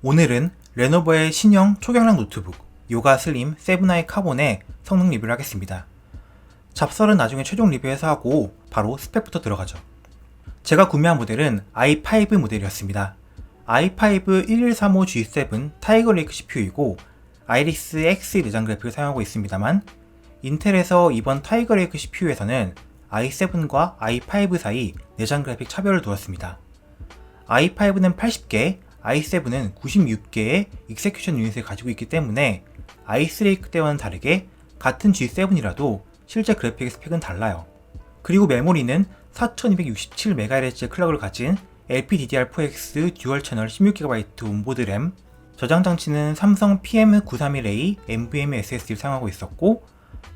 오늘은 레노버의 신형 초경량 노트북 요가 슬림 7i 카본의 성능 리뷰를 하겠습니다. 잡설은 나중에 최종 리뷰해서 하고 바로 스펙부터 들어가죠. 제가 구매한 모델은 i5 모델이었습니다. i5 1135G7 타이거 레이크 CPU이고 아이리스 X 내장 그래픽을 사용하고 있습니다만, 인텔에서 이번 타이거 레이크 CPU에서는 i7과 i5 사이 내장 그래픽 차별을 두었습니다. i5는 80개, i7은 96개의 익세큐션 유닛을 가지고 있기 때문에 아이스레이크 때와는 다르게 같은 G7이라도 실제 그래픽의 스펙은 달라요. 그리고 메모리는 4267MHz 클럭을 가진 LPDDR4X 듀얼 채널 16GB 온보드 램, 저장 장치는 삼성 PM931A NVMe SSD를 사용하고 있었고,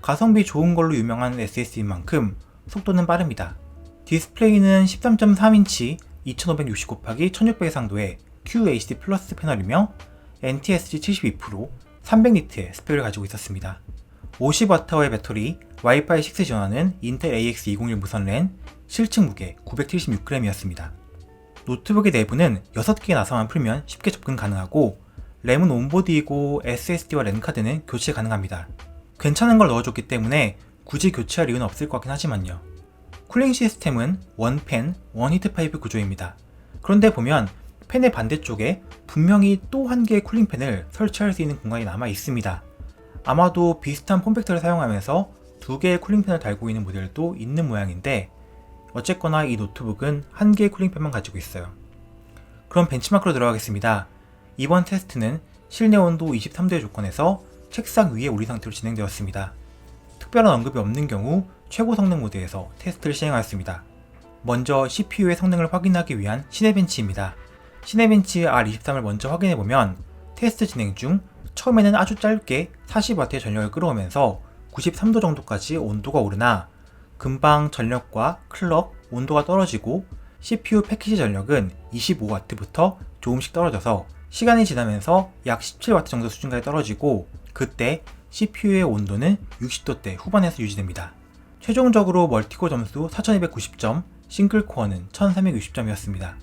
가성비 좋은 걸로 유명한 SSD인 만큼 속도는 빠릅니다. 디스플레이는 13.3인치 2560x1600 상도의 QHD 플러스 패널이며 NTSC 72%, 300니트의 스펙을 가지고 있었습니다. 50W의 배터리, 와이파이 6 지원하는 인텔 AX201 무선 랜, 실측 무게 976g이었습니다. 노트북의 내부는 6개의 나사만 풀면 쉽게 접근 가능하고, 램은 온보드이고 SSD와 랜 카드는 교체 가능합니다. 괜찮은 걸 넣어줬기 때문에 굳이 교체할 이유는 없을 것 같긴 하지만요. 쿨링 시스템은 원팬, 원히트 파이프 구조입니다. 그런데 보면 팬의 반대쪽에 분명히 또 한 개의 쿨링팬을 설치할 수 있는 공간이 남아 있습니다. 아마도 비슷한 폼팩터를 사용하면서 두 개의 쿨링팬을 달고 있는 모델도 있는 모양인데, 어쨌거나 이 노트북은 한 개의 쿨링팬만 가지고 있어요. 그럼 벤치마크로 들어가겠습니다. 이번 테스트는 실내 온도 23도의 조건에서 책상 위에 오리 상태로 진행되었습니다. 특별한 언급이 없는 경우 최고 성능 모드에서 테스트를 시행하였습니다. 먼저 CPU의 성능을 확인하기 위한 시네벤치입니다. 시네벤치 R23을 먼저 확인해보면 테스트 진행 중 처음에는 아주 짧게 40W의 전력을 끌어오면서 93도 정도까지 온도가 오르나 금방 전력과 클럭, 온도가 떨어지고 CPU 패키지 전력은 25W부터 조금씩 떨어져서 시간이 지나면서 약 17W 정도 수준까지 떨어지고, 그때 CPU의 온도는 60도대 후반에서 유지됩니다. 최종적으로 멀티코어 점수 4290점, 싱글코어는 1360점이었습니다.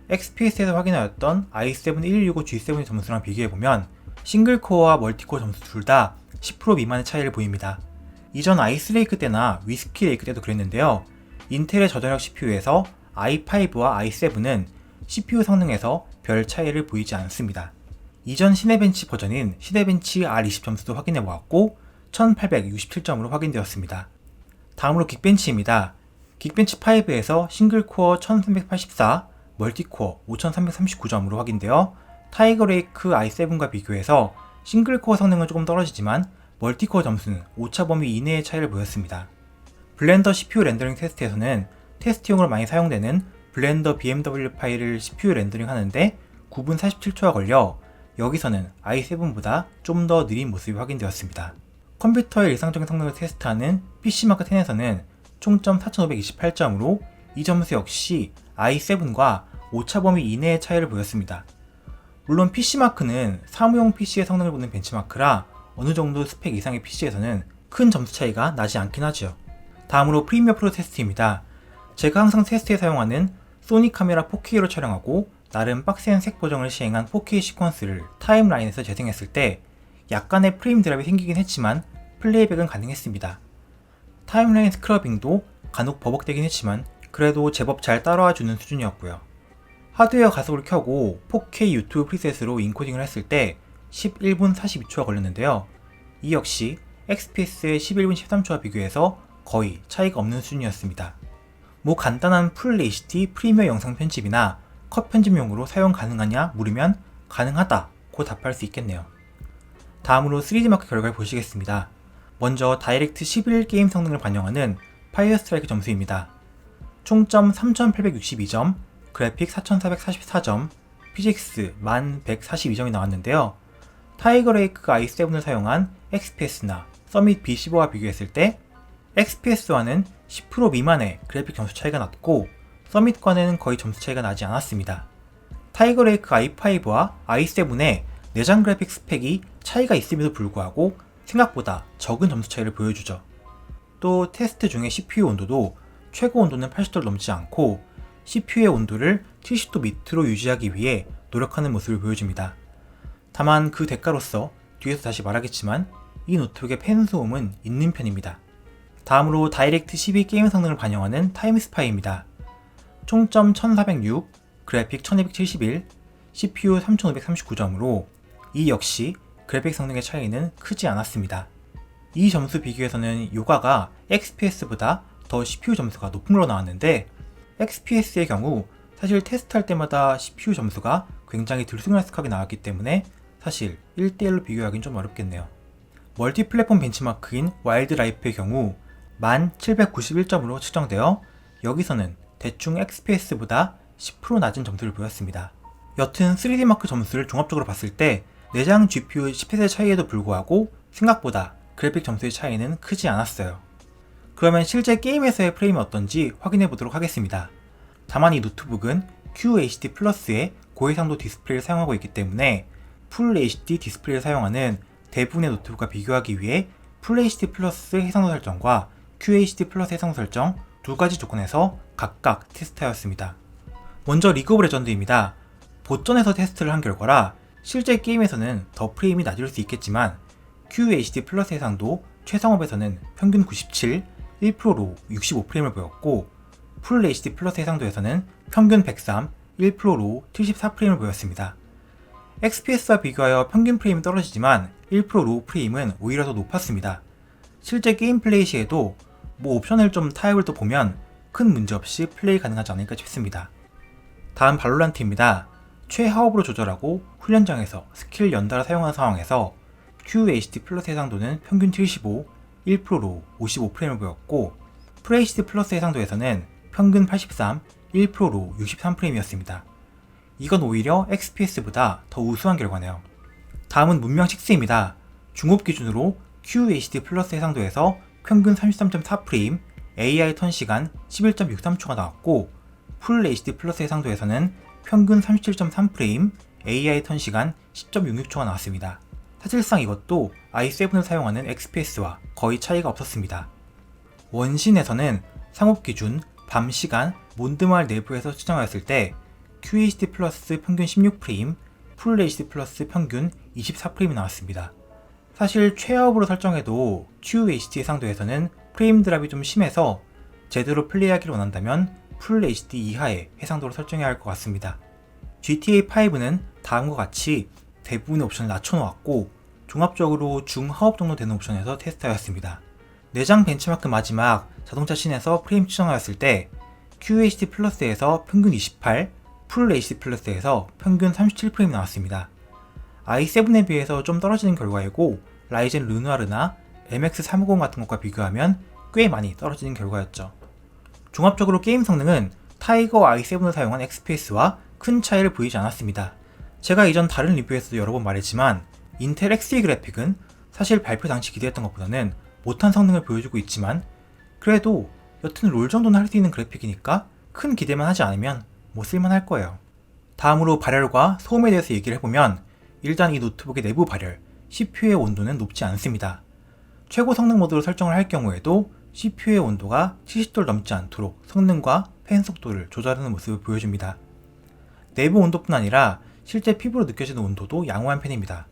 XPS에서 확인하였던 i7 1165G7의 점수랑 비교해보면 싱글코어와 멀티코어 점수 둘 다 10% 미만의 차이를 보입니다. 이전 아이스레이크 때나 위스키레이크 때도 그랬는데요. 인텔의 저전력 CPU에서 i5와 i7은 CPU 성능에서 별 차이를 보이지 않습니다. 이전 시네벤치 버전인 시네벤치 R20 점수도 확인해보았고 1867점으로 확인되었습니다. 다음으로 긱벤치입니다. 긱벤치 5에서 싱글코어 1384, 멀티코어 5339점으로 확인되어 타이거 레이크 i7과 비교해서 싱글코어 성능은 조금 떨어지지만 멀티코어 점수는 오차 범위 이내의 차이를 보였습니다. 블렌더 CPU 렌더링 테스트에서는 테스트용으로 많이 사용되는 블렌더 BMW 파일을 CPU 렌더링 하는데 9분 47초가 걸려 여기서는 i7보다 좀 더 느린 모습이 확인되었습니다. 컴퓨터의 일상적인 성능을 테스트하는 PC마크 10에서는 총점 4528점으로 이 점수 역시 i7과 오차범위 이내의 차이를 보였습니다. 물론 PC마크는 사무용 PC의 성능을 보는 벤치마크라 어느정도 스펙 이상의 PC에서는 큰 점수 차이가 나지 않긴 하죠. 다음으로 프리미어 프로 테스트입니다. 제가 항상 테스트에 사용하는 소니 카메라 4K로 촬영하고 나름 빡센 색 보정을 시행한 4K 시퀀스를 타임라인에서 재생했을 때 약간의 프레임 드랍이 생기긴 했지만 플레이백은 가능했습니다. 타임라인 스크러빙도 간혹 버벅대긴 했지만 그래도 제법 잘 따라와주는 수준이었고요. 하드웨어 가속을 켜고 4K 유튜브 프리셋으로 인코딩을 했을 때 11분 42초가 걸렸는데요. 이 역시 XPS의 11분 13초와 비교해서 거의 차이가 없는 수준이었습니다. 간단한 풀 HD 프리미어 영상 편집이나 컷 편집용으로 사용 가능하냐 물으면 가능하다고 답할 수 있겠네요. 다음으로 3D 마크 결과를 보시겠습니다. 먼저 다이렉트 11 게임 성능을 반영하는 파이어 스트라이크 점수입니다. 총점 3862점, 그래픽 4444점, 피직스 1142점이 나왔는데요. 타이거 레이크 i7을 사용한 XPS나 서밋 B15와 비교했을 때 XPS와는 10% 미만의 그래픽 점수 차이가 났고 서밋과는 거의 점수 차이가 나지 않았습니다. 타이거 레이크 i5와 i7의 내장 그래픽 스펙이 차이가 있음에도 불구하고 생각보다 적은 점수 차이를 보여주죠. 또 테스트 중에 CPU 온도도 최고 온도는 80도를 넘지 않고 CPU의 온도를 70도 밑으로 유지하기 위해 노력하는 모습을 보여줍니다. 다만 그 대가로서 뒤에서 다시 말하겠지만 이 노트북의 팬 소음은 있는 편입니다. 다음으로 다이렉트 12 게임 성능을 반영하는 타임스파이입니다. 총점 1406, 그래픽 1271, CPU 3539점으로 이 역시 그래픽 성능의 차이는 크지 않았습니다. 이 점수 비교에서는 요가가 XPS보다 더 CPU 점수가 높은 걸로 나왔는데 XPS의 경우 사실 테스트할 때마다 CPU 점수가 굉장히 들쑥날쑥하게 나왔기 때문에 사실 1대1로 비교하기는 좀 어렵겠네요. 멀티 플랫폼 벤치마크인 와일드라이프의 경우 1791점으로 측정되어 여기서는 대충 XPS보다 10% 낮은 점수를 보였습니다. 여튼 3D마크 점수를 종합적으로 봤을 때 내장 GPU 칩셋의 차이에도 불구하고 생각보다 그래픽 점수의 차이는 크지 않았어요. 그러면 실제 게임에서의 프레임이 어떤지 확인해 보도록 하겠습니다. 다만 이 노트북은 QHD 플러스의 고해상도 디스플레이를 사용하고 있기 때문에 풀 HD 디스플레이를 사용하는 대부분의 노트북과 비교하기 위해 풀 HD 플러스 해상도 설정과 QHD 플러스 해상도 설정 두 가지 조건에서 각각 테스트하였습니다. 먼저 리그 오브 레전드입니다. 보전에서 테스트를 한 결과라 실제 게임에서는 더 프레임이 낮을 수 있겠지만 QHD 플러스 해상도 최상업에서는 평균 97, 1%로 65프레임을 보였고 풀 HD 플러스 해상도에서는 평균 103, 1%로 74프레임을 보였습니다. XPS와 비교하여 평균 프레임이 떨어지지만 1%로 프레임은 오히려 더 높았습니다. 실제 게임 플레이 시에도 옵션을 좀 타협을 또 보면 큰 문제 없이 플레이 가능하지 않을까 싶습니다. 다음 발로란트입니다. 최하업으로 조절하고 훈련장에서 스킬 연달아 사용하는 상황에서 QHD 플러스 해상도는 평균 75, 1%로 55프레임을 보였고 FHD 플러스 해상도에서는 평균 83, 1%로 63프레임이었습니다. 이건 오히려 XPS보다 더 우수한 결과네요. 다음은 문명 6입니다. 중업 기준으로 QHD 플러스 해상도에서 평균 33.4프레임, AI 턴 시간 11.63초가 나왔고 풀 HD 플러스 해상도에서는 평균 37.3프레임, AI 턴 시간 10.66초가 나왔습니다. 사실상 이것도 i7을 사용하는 XPS와 거의 차이가 없었습니다. 원신에서는 상업 기준 밤 시간 몬드마을 내부에서 측정하였을 때 QHD 플러스 평균 16프레임, 풀 HD 플러스 평균 24프레임이 나왔습니다. 사실 최하업으로 설정해도 QHD 해상도에서는 프레임 드랍이 좀 심해서 제대로 플레이하기를 원한다면 풀 HD 이하의 해상도로 설정해야 할 것 같습니다. GTA5는 다음과 같이 대부분의 옵션을 낮춰놓았고 종합적으로 중하업 정도 되는 옵션에서 테스트하였습니다. 내장 벤치마크 마지막 자동차 씬에서 프레임 측정하였을 때 QHD 플러스에서 평균 28, 풀 HD 플러스에서 평균 37프레임 나왔습니다. i7에 비해서 좀 떨어지는 결과이고 라이젠 르누아르나 MX350 같은 것과 비교하면 꽤 많이 떨어지는 결과였죠. 종합적으로 게임 성능은 타이거 i7을 사용한 XPS와 큰 차이를 보이지 않았습니다. 제가 이전 다른 리뷰에서도 여러 번 말했지만 인텔 Xe 그래픽은 사실 발표 당시 기대했던 것보다는 못한 성능을 보여주고 있지만 그래도 여튼 롤 정도는 할 수 있는 그래픽이니까 큰 기대만 하지 않으면 뭐 쓸만할 거예요. 다음으로 발열과 소음에 대해서 얘기를 해보면 일단 이 노트북의 내부 발열, CPU의 온도는 높지 않습니다. 최고 성능 모드로 설정을 할 경우에도 CPU의 온도가 70도를 넘지 않도록 성능과 팬 속도를 조절하는 모습을 보여줍니다. 내부 온도뿐 아니라 실제 피부로 느껴지는 온도도 양호한 편입니다.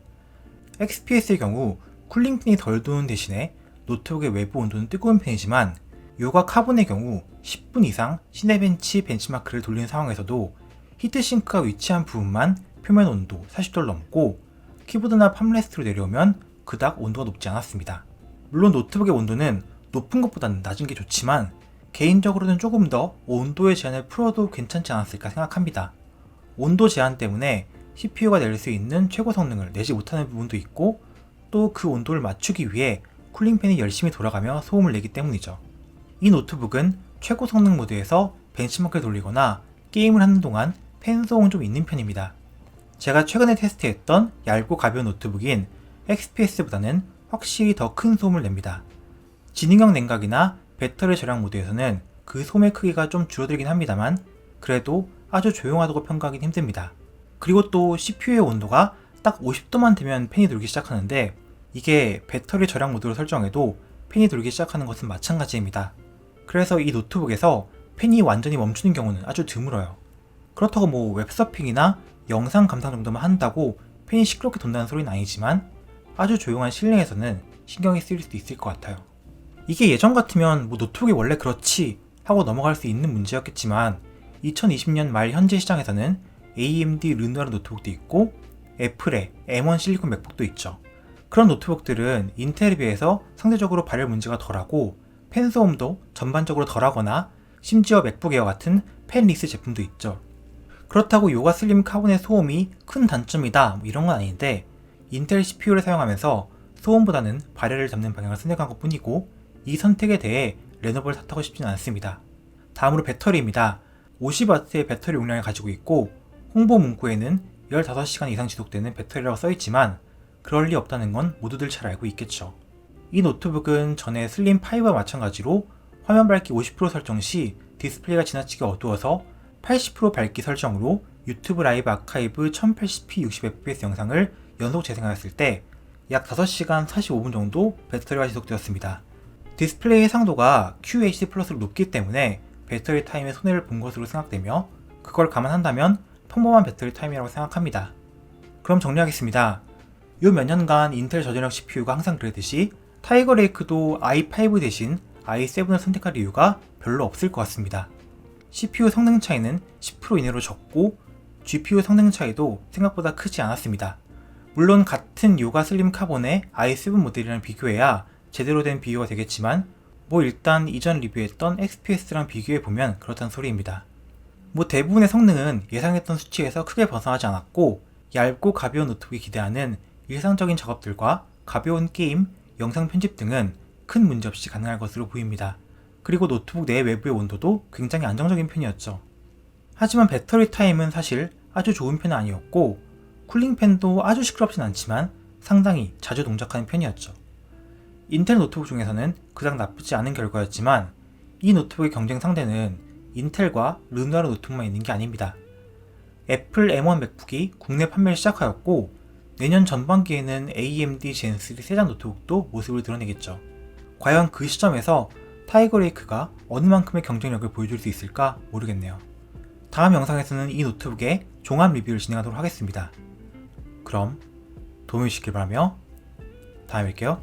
XPS의 경우 쿨링 팬이 덜 도는 대신에 노트북의 외부 온도는 뜨거운 편이지만 요가 카본의 경우 10분 이상 시네벤치 벤치마크를 돌리는 상황에서도 히트싱크가 위치한 부분만 표면 온도 40도를 넘고 키보드나 팜레스트로 내려오면 그닥 온도가 높지 않았습니다. 물론 노트북의 온도는 높은 것보다는 낮은 게 좋지만 개인적으로는 조금 더 온도의 제한을 풀어도 괜찮지 않았을까 생각합니다. 온도 제한 때문에 CPU가 낼 수 있는 최고 성능을 내지 못하는 부분도 있고 또 그 온도를 맞추기 위해 쿨링팬이 열심히 돌아가며 소음을 내기 때문이죠. 이 노트북은 최고 성능 모드에서 벤치마크를 돌리거나 게임을 하는 동안 팬 소음은 좀 있는 편입니다. 제가 최근에 테스트했던 얇고 가벼운 노트북인 XPS보다는 확실히 더 큰 소음을 냅니다. 지능형 냉각이나 배터리 절약 모드에서는 그 소음의 크기가 좀 줄어들긴 합니다만 그래도 아주 조용하다고 평가하기는 힘듭니다. 그리고 또 CPU의 온도가 딱 50도만 되면 팬이 돌기 시작하는데 이게 배터리 절약 모드로 설정해도 팬이 돌기 시작하는 것은 마찬가지입니다. 그래서 이 노트북에서 팬이 완전히 멈추는 경우는 아주 드물어요. 그렇다고 웹서핑이나 영상 감상 정도만 한다고 팬이 시끄럽게 돈다는 소리는 아니지만 아주 조용한 실내에서는 신경이 쓰일 수도 있을 것 같아요. 이게 예전 같으면 노트북이 원래 그렇지 하고 넘어갈 수 있는 문제였겠지만 2020년 말 현재 시장에서는 AMD 르누아르 노트북도 있고 애플의 M1 실리콘 맥북도 있죠. 그런 노트북들은 인텔에 비해서 상대적으로 발열 문제가 덜하고 팬 소음도 전반적으로 덜하거나 심지어 맥북 에어 같은 팬리스 제품도 있죠. 그렇다고 요가 슬림 카본의 소음이 큰 단점이다 이런 건 아닌데 인텔 CPU를 사용하면서 소음보다는 발열을 잡는 방향을 선택한 것 뿐이고 이 선택에 대해 레노버를 탓하고 싶지는 않습니다. 다음으로 배터리입니다. 50W의 배터리 용량을 가지고 있고 홍보 문구에는 15시간 이상 지속되는 배터리라고 써있지만 그럴 리 없다는 건 모두들 잘 알고 있겠죠. 이 노트북은 전에 슬림5와 마찬가지로 화면 밝기 50% 설정 시 디스플레이가 지나치게 어두워서 80% 밝기 설정으로 유튜브 라이브 아카이브 1080p 60fps 영상을 연속 재생하였을 때 약 5시간 45분 정도 배터리가 지속되었습니다. 디스플레이 해상도가 QHD 플러스로 높기 때문에 배터리 타임에 손해를 본 것으로 생각되며 그걸 감안한다면 평범한 배터리 타임이라고 생각합니다. 그럼 정리하겠습니다. 요 몇 년간 인텔 저전력 CPU가 항상 그랬듯이 타이거 레이크도 i5 대신 i7을 선택할 이유가 별로 없을 것 같습니다. CPU 성능 차이는 10% 이내로 적고 GPU 성능 차이도 생각보다 크지 않았습니다. 물론 같은 요가 슬림 카본의 i7 모델이랑 비교해야 제대로 된 비교가 되겠지만 일단 이전 리뷰했던 XPS랑 비교해보면 그렇다는 소리입니다. 대부분의 성능은 예상했던 수치에서 크게 벗어나지 않았고 얇고 가벼운 노트북이 기대하는 일상적인 작업들과 가벼운 게임, 영상 편집 등은 큰 문제 없이 가능할 것으로 보입니다. 그리고 노트북 내 외부의 온도도 굉장히 안정적인 편이었죠. 하지만 배터리 타임은 사실 아주 좋은 편은 아니었고 쿨링팬도 아주 시끄럽진 않지만 상당히 자주 동작하는 편이었죠. 인텔 노트북 중에서는 그닥 나쁘지 않은 결과였지만 이 노트북의 경쟁 상대는 인텔과 르누아르 노트북만 있는 게 아닙니다. 애플 M1 맥북이 국내 판매를 시작하였고 내년 전반기에는 AMD 젠3 세단 노트북도 모습을 드러내겠죠. 과연 그 시점에서 타이거 레이크가 어느 만큼의 경쟁력을 보여줄 수 있을까 모르겠네요. 다음 영상에서는 이 노트북의 종합 리뷰를 진행하도록 하겠습니다. 그럼 도움이 주시길 바라며 다음에 뵐게요.